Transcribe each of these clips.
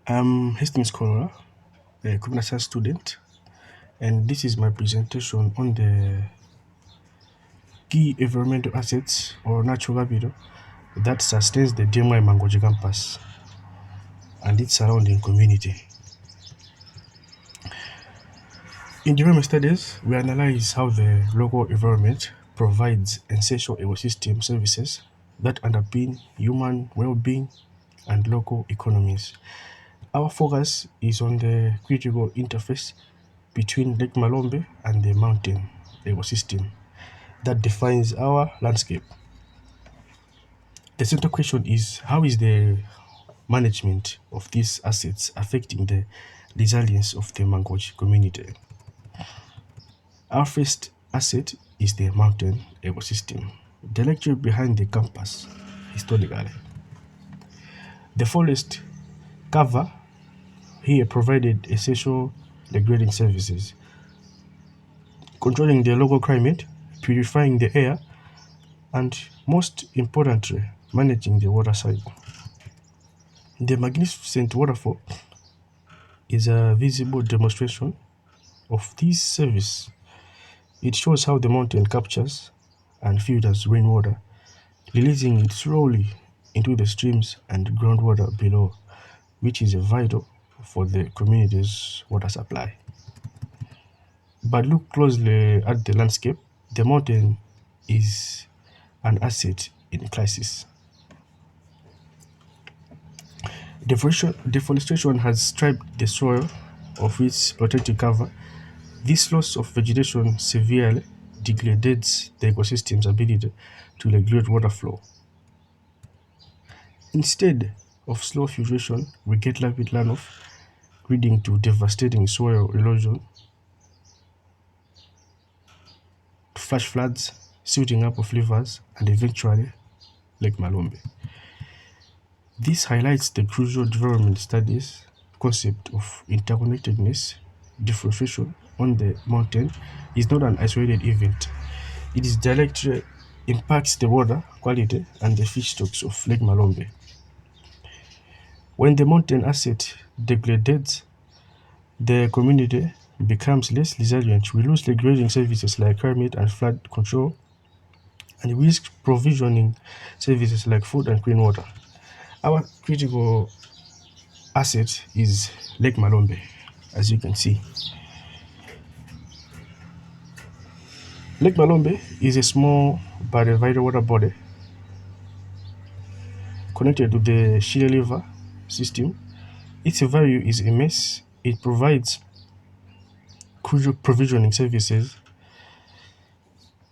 I'm Hastings Scholar, a computer science student, and this is my presentation on the key environmental assets or natural capital that sustains the DMI Mangochi campus and its surrounding community. In environment studies, we analyze how the local environment provides essential ecosystem services that underpin human well-being and local economies. Our focus is on the critical interface between Lake Malombe and the mountain ecosystem that defines our landscape. The central question is, how is the management of these assets affecting the resilience of the Mangochi community? Our first asset is the mountain ecosystem, directly behind the campus historically. The forest cover here provided essential regrading services, controlling the local climate, purifying the air, and most importantly, managing the water cycle. The magnificent waterfall is a visible demonstration of this service. It shows how the mountain captures and filters rainwater, releasing it slowly into the streams and groundwater below, which is vital for the community's water supply. But look closely at the landscape. The mountain is an asset in crisis. Deforestation has stripped the soil of its protective cover. This loss of vegetation severely degrades the ecosystem's ability to regulate water flow. Instead of slow filtration, we get rapid runoff, leading to devastating soil erosion, flash floods, silting up of rivers, and eventually Lake Malombe. This highlights the crucial development studies concept of interconnectedness. Deforestation on the mountain is not an isolated event. It is directly impacts the water quality and the fish stocks of Lake Malombe. When the mountain asset degrades, the community becomes less resilient. We lose regulating services like climate and flood control, and we risk provisioning services like food and clean water. Our critical asset is Lake Malombe, as you can see. Lake Malombe is a small but a vital water body connected to the Shire River system. Its value is immense. It provides crucial provisioning services,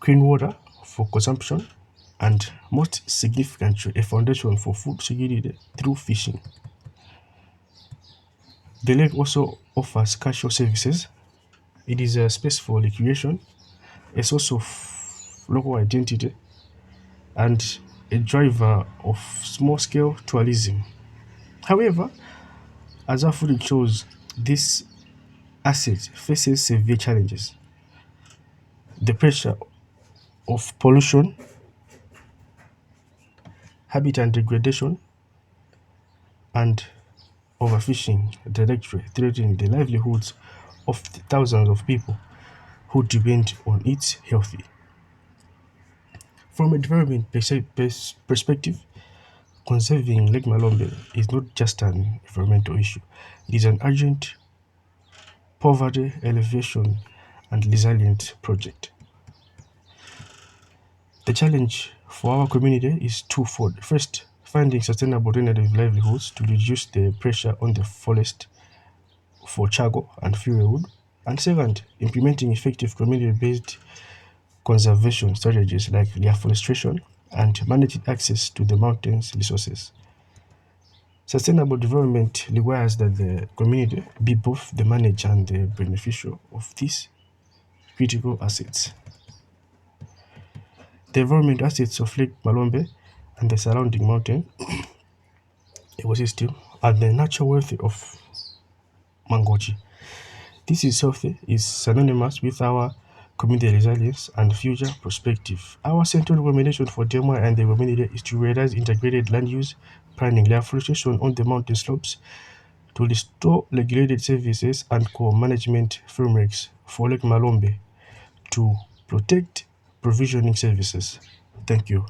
clean water for consumption, and most significantly, a foundation for food security through fishing. The lake also offers cultural services. It is a space for recreation, a source of local identity, and a driver of small scale tourism. However, as our footage shows, this asset faces severe challenges. The pressure of pollution, habitat degradation, and overfishing directly threaten the livelihoods of the thousands of people who depend on its healthy. From a development perspective, conserving Lake Malombe is not just an environmental issue, it is an urgent poverty elevation and resilient project. The challenge for our community is twofold. First, finding sustainable alternative livelihoods to reduce the pressure on the forest for charcoal and fuelwood. And second, implementing effective community-based conservation strategies like reforestation and managing access to the mountain's resources. Sustainable development requires that the community be both the manager and the beneficiary of these critical assets. The environment assets of Lake Malombe and the surrounding mountain ecosystem are the natural wealth of Mangochi. This is healthy is synonymous with our community resilience and future perspective. Our central recommendation for Denmark and the community is to realize integrated land use planning, reforestation on the mountain slopes to restore regulated services and co-management frameworks for Lake Malombe to protect provisioning services. Thank you.